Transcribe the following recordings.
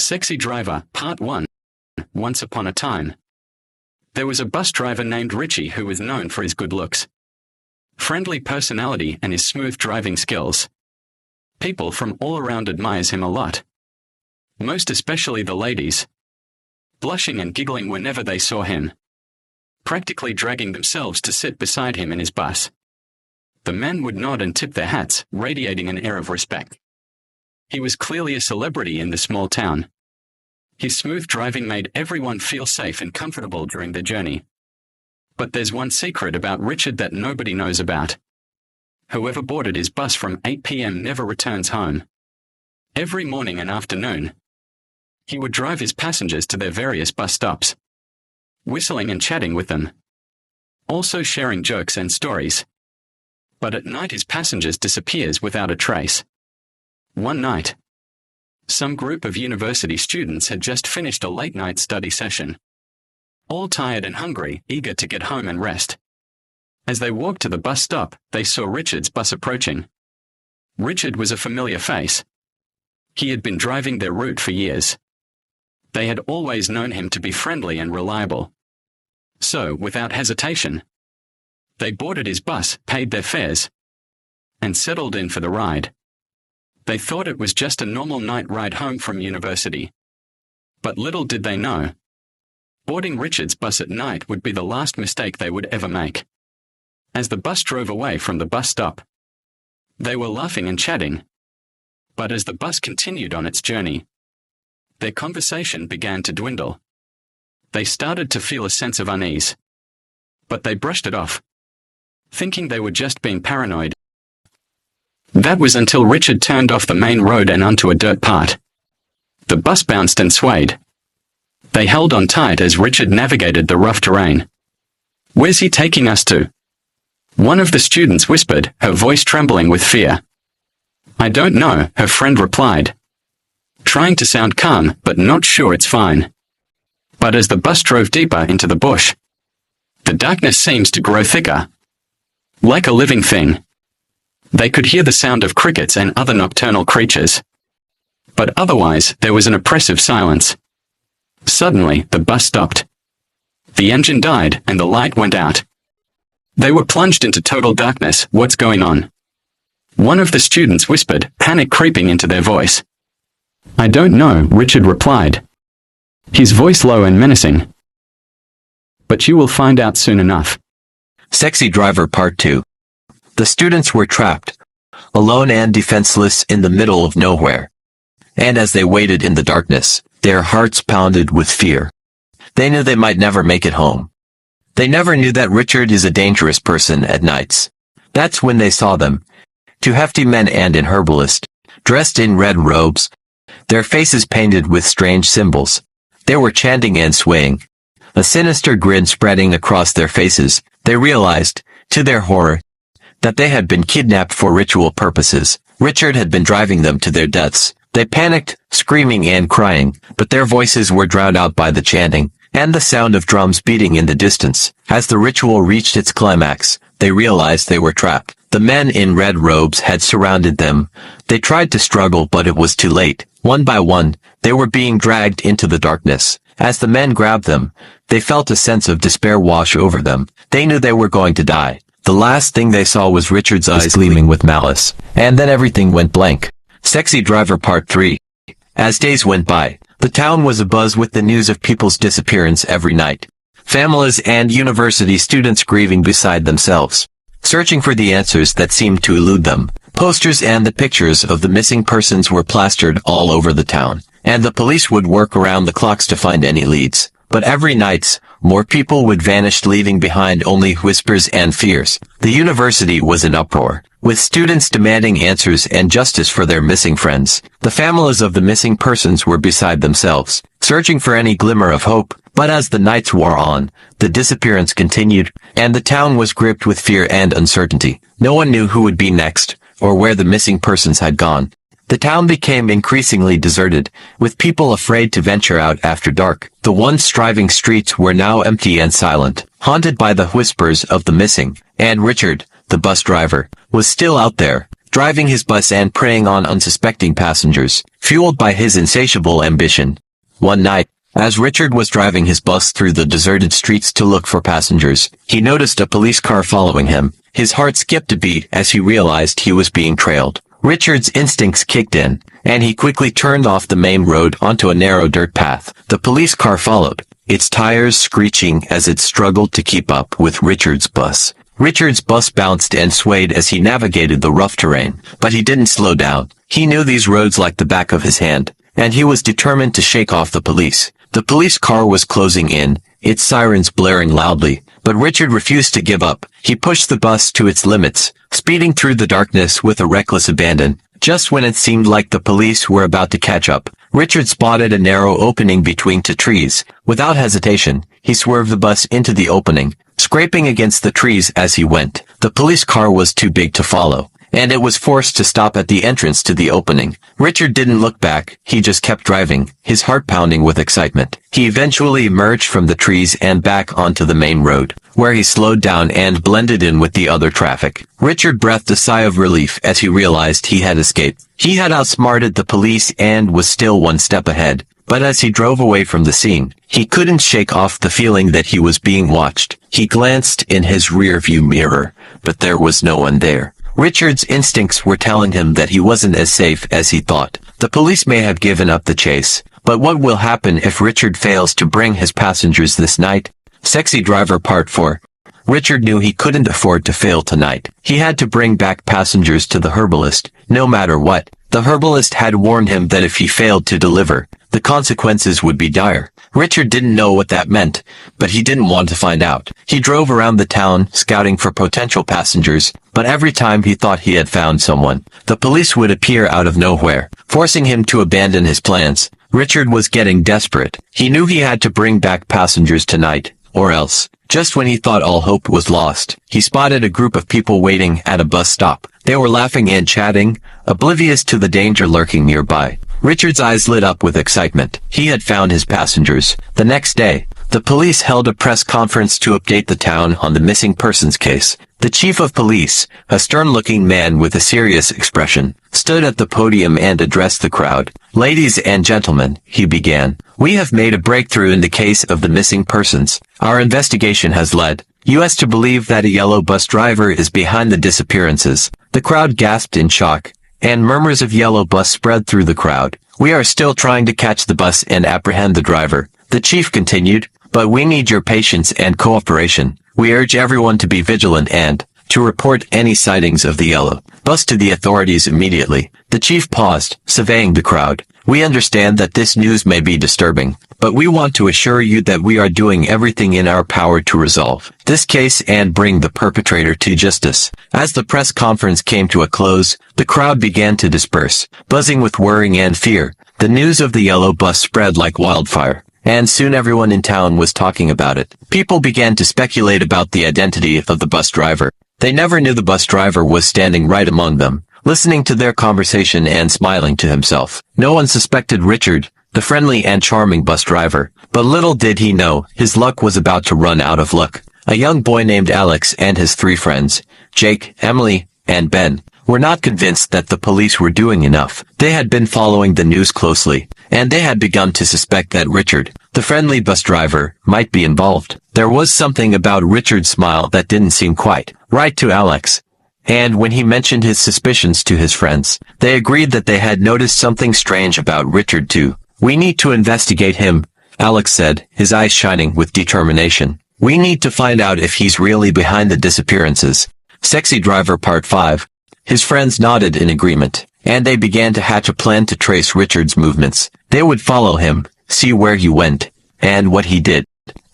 Sexy Driver, Part 1. Once upon a time, there was a bus driver named Richie who was known for his good looks, friendly personality, and his smooth driving skills. People from all around admires him a lot, most especially the ladies, blushing and giggling whenever they saw him, practically dragging themselves to sit beside him in his bus. The men would nod and tip their hats, radiating an air of respect. He was clearly a celebrity in the small town. His smooth driving made everyone feel safe and comfortable during their journey. But there's one secret about Richard that nobody knows about. Whoever boarded his bus from 8 p.m. never returns home. Every morning and afternoon, he would drive his passengers to their various bus stops, whistling and chatting with them, also sharing jokes and stories. But at night his passengers disappears without a trace. One night, some group of university students had just finished a late-night study session, all tired and hungry, eager to get home and rest. As they walked to the bus stop, they saw Richard's bus approaching. Richard was a familiar face. He had been driving their route for years. They had always known him to be friendly and reliable. So, without hesitation, they boarded his bus, paid their fares, and settled in for the ride. They thought it was just a normal night ride home from university. But little did they know, boarding Richard's bus at night would be the last mistake they would ever make. As the bus drove away from the bus stop, they were laughing and chatting. But as the bus continued on its journey, their conversation began to dwindle. They started to feel a sense of unease, but they brushed it off, thinking they were just being paranoid. That was until Richard turned off the main road and onto a dirt path. The bus bounced and swayed. They held on tight as Richard navigated the rough terrain. "Where's he taking us to?" one of the students whispered, her voice trembling with fear. "I don't know," her friend replied, trying to sound calm but not sure it's fine. But as the bus drove deeper into the bush, the darkness seems to grow thicker, like a living thing. They could hear the sound of crickets and other nocturnal creatures. But otherwise, there was an oppressive silence. Suddenly, the bus stopped. The engine died and the light went out. They were plunged into total darkness. "What's going on?" one of the students whispered, panic creeping into their voice. "I don't know," Richard replied, his voice low and menacing. "But you will find out soon enough." Sexy Driver Part 2. The students were trapped, alone and defenseless in the middle of nowhere. And as they waited in the darkness, their hearts pounded with fear. They knew they might never make it home. They never knew that Richard is a dangerous person at nights. That's when they saw them. Two hefty men and an herbalist, dressed in red robes, their faces painted with strange symbols. They were chanting and swaying, a sinister grin spreading across their faces. They realized, to their horror, that they had been kidnapped for ritual purposes. Richard had been driving them to their deaths. They panicked, screaming and crying, but their voices were drowned out by the chanting and the sound of drums beating in the distance. As the ritual reached its climax, they realized they were trapped. The men in red robes had surrounded them. They tried to struggle, but it was too late. One by one, they were being dragged into the darkness. As the men grabbed them, they felt a sense of despair wash over them. They knew they were going to die. The last thing they saw was Richard's eyes gleaming with malice. And then everything went blank. Sexy Driver Part 3. As days went by, the town was abuzz with the news of people's disappearance every night. Families and university students grieving beside themselves, searching for the answers that seemed to elude them. Posters and the pictures of the missing persons were plastered all over the town, and the police would work around the clocks to find any leads. But every night, more people would vanish, leaving behind only whispers and fears. The university was in uproar, with students demanding answers and justice for their missing friends. The families of the missing persons were beside themselves, searching for any glimmer of hope. But as the nights wore on, the disappearance continued, and the town was gripped with fear and uncertainty. No one knew who would be next, or where the missing persons had gone. The town became increasingly deserted, with people afraid to venture out after dark. The once thriving streets were now empty and silent, haunted by the whispers of the missing. And Richard, the bus driver, was still out there, driving his bus and preying on unsuspecting passengers, fueled by his insatiable ambition. One night, as Richard was driving his bus through the deserted streets to look for passengers, he noticed a police car following him. His heart skipped a beat as he realized he was being trailed. Richard's instincts kicked in, and he quickly turned off the main road onto a narrow dirt path. The police car followed, its tires screeching as it struggled to keep up with Richard's bus. Richard's bus bounced and swayed as he navigated the rough terrain, but he didn't slow down. He knew these roads like the back of his hand, and he was determined to shake off the police. The police car was closing in, its sirens blaring loudly, but Richard refused to give up. He pushed the bus to its limits, speeding through the darkness with a reckless abandon. Just when it seemed like the police were about to catch up, Richard spotted a narrow opening between two trees. Without hesitation, he swerved the bus into the opening, scraping against the trees as he went. The police car was too big to follow, and it was forced to stop at the entrance to the opening. Richard didn't look back, he just kept driving, his heart pounding with excitement. He eventually emerged from the trees and back onto the main road, where he slowed down and blended in with the other traffic. Richard breathed a sigh of relief as he realized he had escaped. He had outsmarted the police and was still one step ahead. But as he drove away from the scene, he couldn't shake off the feeling that he was being watched. He glanced in his rearview mirror, but there was no one there. Richard's instincts were telling him that he wasn't as safe as he thought. The police may have given up the chase, but what will happen if Richard fails to bring his passengers this night? Sexy Driver Part 4. Richard knew he couldn't afford to fail tonight. He had to bring back passengers to the herbalist, no matter what. The herbalist had warned him that if he failed to deliver, the consequences would be dire. Richard didn't know what that meant, but he didn't want to find out. He drove around the town, scouting for potential passengers, but every time he thought he had found someone, the police would appear out of nowhere, forcing him to abandon his plans. Richard was getting desperate. He knew he had to bring back passengers tonight, or else. Just when he thought all hope was lost, he spotted a group of people waiting at a bus stop. They were laughing and chatting, oblivious to the danger lurking nearby. Richard's eyes lit up with excitement. He had found his passengers. The next day, the police held a press conference to update the town on the missing persons case. The chief of police, a stern-looking man with a serious expression, stood at the podium and addressed the crowd. "Ladies and gentlemen," he began, "we have made a breakthrough in the case of the missing persons. Our investigation has led us to believe that a yellow bus driver is behind the disappearances." The crowd gasped in shock, and murmurs of yellow bus spread through the crowd. "We are still trying to catch the bus and apprehend the driver," the chief continued, "but we need your patience and cooperation. We urge everyone to be vigilant and to report any sightings of the yellow bus to the authorities immediately." The chief paused, surveying the crowd. "We understand that this news may be disturbing, but we want to assure you that we are doing everything in our power to resolve this case and bring the perpetrator to justice." As the press conference came to a close, the crowd began to disperse, buzzing with worry and fear. The news of the yellow bus spread like wildfire, and soon everyone in town was talking about it. People began to speculate about the identity of the bus driver. They never knew the bus driver was standing right among them, listening to their conversation and smiling to himself. No one suspected Richard, the friendly and charming bus driver, but little did he know, his luck was about to run out of luck. A young boy named Alex and his 3 friends, Jake, Emily, and Ben, were not convinced that the police were doing enough. They had been following the news closely, and they had begun to suspect that Richard, the friendly bus driver, might be involved. There was something about Richard's smile that didn't seem quite right to Alex, and when he mentioned his suspicions to his friends, they agreed that they had noticed something strange about Richard too. "We need to investigate him," Alex said, his eyes shining with determination. "We need to find out if he's really behind the disappearances." Sexy Driver Part 5. His friends nodded in agreement, and they began to hatch a plan to trace Richard's movements. They would follow him, see where he went, and what he did.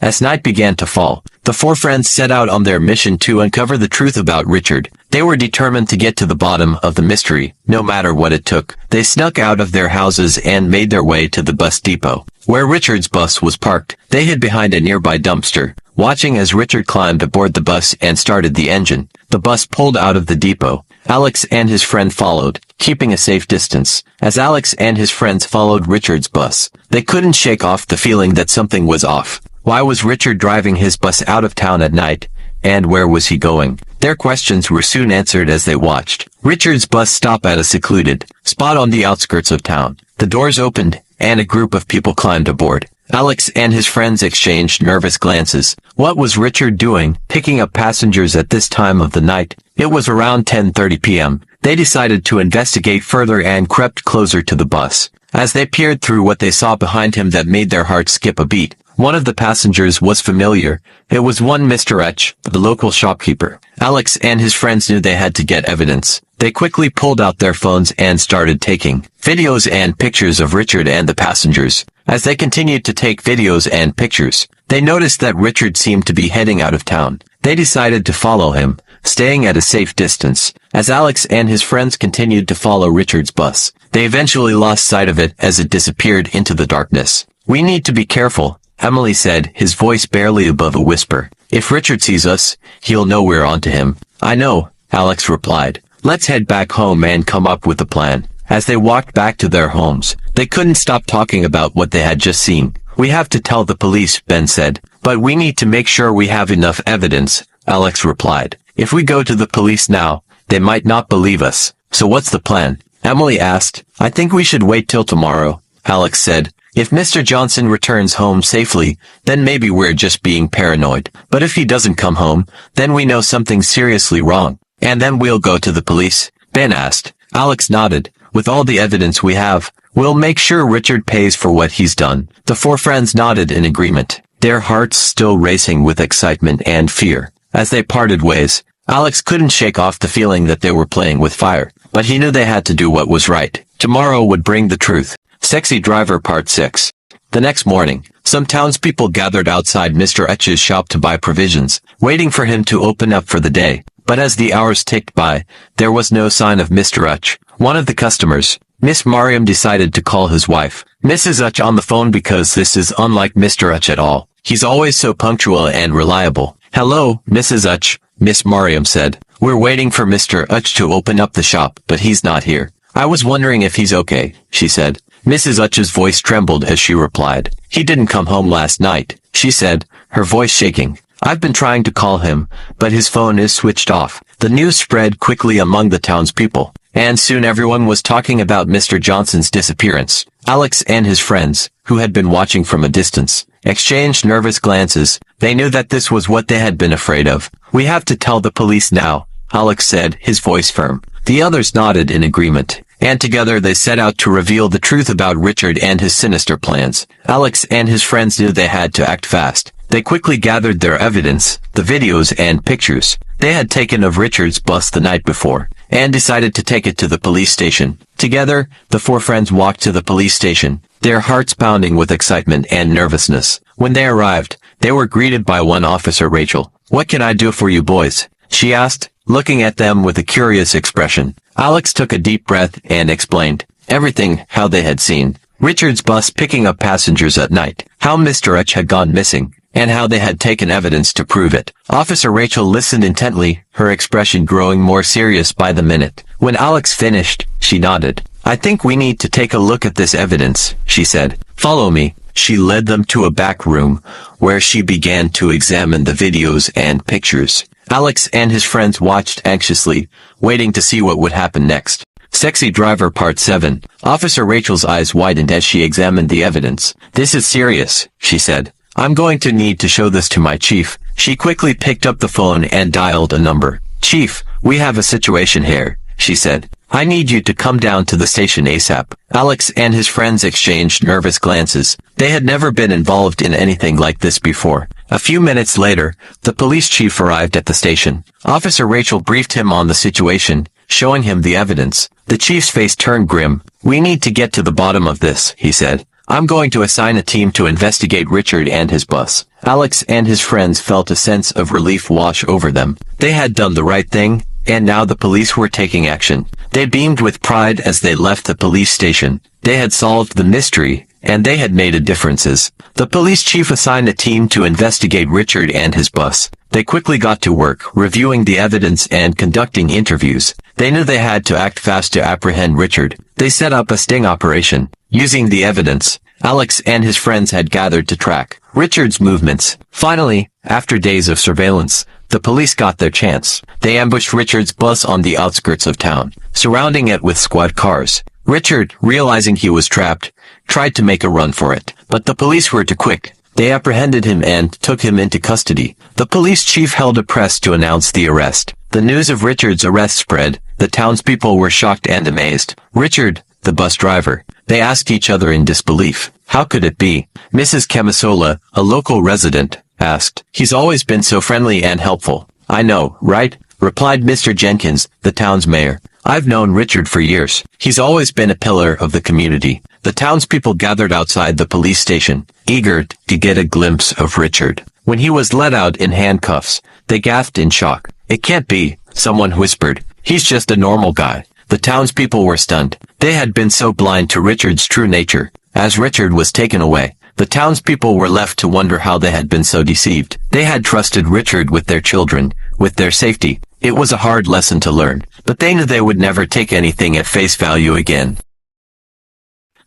As night began to fall, the 4 friends set out on their mission to uncover the truth about Richard. They were determined to get to the bottom of the mystery, no matter what it took. They snuck out of their houses and made their way to the bus depot, where Richard's bus was parked. They hid behind a nearby dumpster, watching as Richard climbed aboard the bus and started the engine. The bus pulled out of the depot. Alex and his friend followed, keeping a safe distance. As Alex and his friends followed Richard's bus, they couldn't shake off the feeling that something was off. Why was Richard driving his bus out of town at night? And where was he going? Their questions were soon answered as they watched Richard's bus stop at a secluded spot on the outskirts of town. The doors opened, and a group of people climbed aboard. Alex and his friends exchanged nervous glances. What was Richard doing, picking up passengers at this time of the night? It was around 10:30 p.m. They decided to investigate further and crept closer to the bus. As they peered through, what they saw behind him that made their hearts skip a beat. One of the passengers was familiar. It was one Mr. H, the local shopkeeper. Alex and his friends knew they had to get evidence. They quickly pulled out their phones and started taking videos and pictures of Richard and the passengers. As they continued to take videos and pictures, they noticed that Richard seemed to be heading out of town. They decided to follow him, staying at a safe distance. As Alex and his friends continued to follow Richard's bus, they eventually lost sight of it as it disappeared into the darkness. "We need to be careful," Emily said, his voice barely above a whisper. "If Richard sees us, he'll know we're onto him." "I know," Alex replied. "Let's head back home and come up with a plan." As they walked back to their homes, they couldn't stop talking about what they had just seen. "We have to tell the police," Ben said. "But we need to make sure we have enough evidence," Alex replied. "If we go to the police now, they might not believe us." "So what's the plan?" Emily asked. "I think we should wait till tomorrow," Alex said. "If Mr. Johnson returns home safely, then maybe we're just being paranoid. But if he doesn't come home, then we know something's seriously wrong. And then we'll go to the police?" Ben asked. Alex nodded. "With all the evidence we have, we'll make sure Richard pays for what he's done." The four friends nodded in agreement, their hearts still racing with excitement and fear. As they parted ways, Alex couldn't shake off the feeling that they were playing with fire, but he knew they had to do what was right. Tomorrow would bring the truth. Sexy Driver Part 6. The next morning, some townspeople gathered outside Mr. H's shop to buy provisions, waiting for him to open up for the day. But as the hours ticked by, there was no sign of Mr. H. One of the customers, Miss Mariam, decided to call his wife, Mrs. H, on the phone because this is unlike Mr. H at all. He's always so punctual and reliable. "Hello, Mrs. H, Miss Mariam said. "We're waiting for Mr. H to open up the shop, but he's not here. I was wondering if he's okay," she said. Mrs. H's voice trembled as she replied. "He didn't come home last night," she said, her voice shaking. "I've been trying to call him, but his phone is switched off." The news spread quickly among the townspeople, and soon everyone was talking about Mr. Johnson's disappearance. Alex and his friends, who had been watching from a distance, exchanged nervous glances. They knew that this was what they had been afraid of. "We have to tell the police now," Alex said, his voice firm. The others nodded in agreement, and together they set out to reveal the truth about Richard and his sinister plans. Alex and his friends knew they had to act fast. They quickly gathered their evidence, the videos and pictures they had taken of Richard's bus the night before, and decided to take it to the police station. Together, the four friends walked to the police station, their hearts pounding with excitement and nervousness. When they arrived, they were greeted by one officer, Rachel. "What can I do for you boys?" she asked, looking at them with a curious expression. Alex took a deep breath and explained everything, how they had seen Richard's bus picking up passengers at night, how Mr. H had gone missing, and how they had taken evidence to prove it. Officer Rachel listened intently, her expression growing more serious by the minute. When Alex finished, she nodded. "I think we need to take a look at this evidence," she said. "Follow me." She led them to a back room, where she began to examine the videos and pictures. Alex and his friends watched anxiously, waiting to see what would happen next. Sexy Driver Part 7. Officer Rachel's eyes widened as she examined the evidence. "This is serious," she said. "I'm going to need to show this to my chief." She quickly picked up the phone and dialed a number. "Chief, we have a situation here," she said. "I need you to come down to the station ASAP." Alex and his friends exchanged nervous glances. They had never been involved in anything like this before. A few minutes later, the police chief arrived at the station. Officer Rachel briefed him on the situation, showing him the evidence. The chief's face turned grim. "We need to get to the bottom of this," he said. "I'm going to assign a team to investigate Richard and his bus." Alex and his friends felt a sense of relief wash over them. They had done the right thing, and now the police were taking action. They beamed with pride as they left the police station. They had solved the mystery, and they had made a difference. The police chief assigned a team to investigate Richard and his bus. They quickly got to work, reviewing the evidence and conducting interviews. They knew they had to act fast to apprehend Richard. They set up a sting operation. Using the evidence, Alex and his friends had gathered to track Richard's movements. Finally, after days of surveillance, the police got their chance. They ambushed Richard's bus on the outskirts of town, surrounding it with squad cars. Richard, realizing he was trapped, tried to make a run for it, but the police were too quick. They apprehended him and took him into custody. The police chief held a press to announce the arrest. The news of Richard's arrest spread. The townspeople were shocked and amazed. Richard, the bus driver. They asked each other in disbelief. How could it be? Mrs. Camisola, a local resident, asked. He's always been so friendly and helpful. I know, right? Replied Mr. Jenkins, the town's mayor. I've known Richard for years. He's always been a pillar of the community. The townspeople gathered outside the police station, eager to get a glimpse of Richard. When he was let out in handcuffs, they gasped in shock. It can't be, someone whispered. He's just a normal guy. The townspeople were stunned. They had been so blind to Richard's true nature. As Richard was taken away, the townspeople were left to wonder how they had been so deceived. They had trusted Richard with their children, with their safety. It was a hard lesson to learn, but they knew they would never take anything at face value again.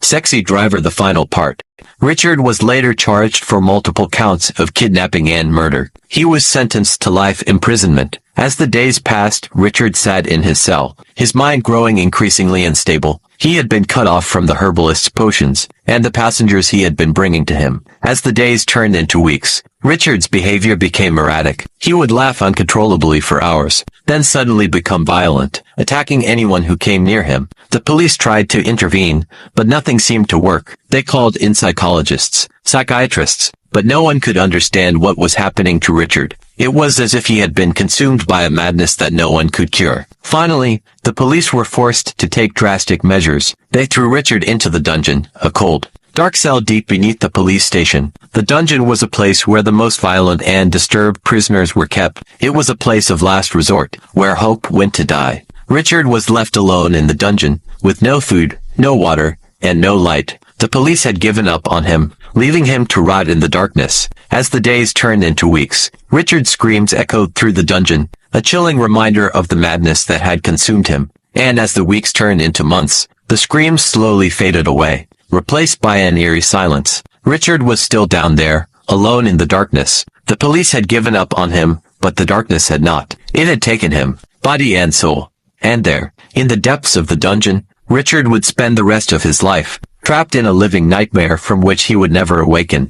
Sexy Driver, the final part. Richard was later charged for multiple counts of kidnapping and murder. He was sentenced to life imprisonment. As the days passed, Richard sat in his cell, his mind growing increasingly unstable. He had been cut off from the herbalist's potions, and the passengers he had been bringing to him. As the days turned into weeks, Richard's behavior became erratic. He would laugh uncontrollably for hours, then suddenly become violent, attacking anyone who came near him. The police tried to intervene, but nothing seemed to work. They called in psychologists, psychiatrists, but no one could understand what was happening to Richard. It was as if he had been consumed by a madness that no one could cure. Finally, the police were forced to take drastic measures. They threw Richard into the dungeon, a cold, dark cell deep beneath the police station. The dungeon was a place where the most violent and disturbed prisoners were kept. It was a place of last resort, where hope went to die. Richard was left alone in the dungeon, with no food, no water, and no light. The police had given up on him, leaving him to rot in the darkness. As the days turned into weeks, Richard's screams echoed through the dungeon, a chilling reminder of the madness that had consumed him. And as the weeks turned into months, the screams slowly faded away, replaced by an eerie silence. Richard was still down there, alone in the darkness. The police had given up on him, but the darkness had not. It had taken him, body and soul. And there, in the depths of the dungeon, Richard would spend the rest of his life, trapped in a living nightmare from which he would never awaken.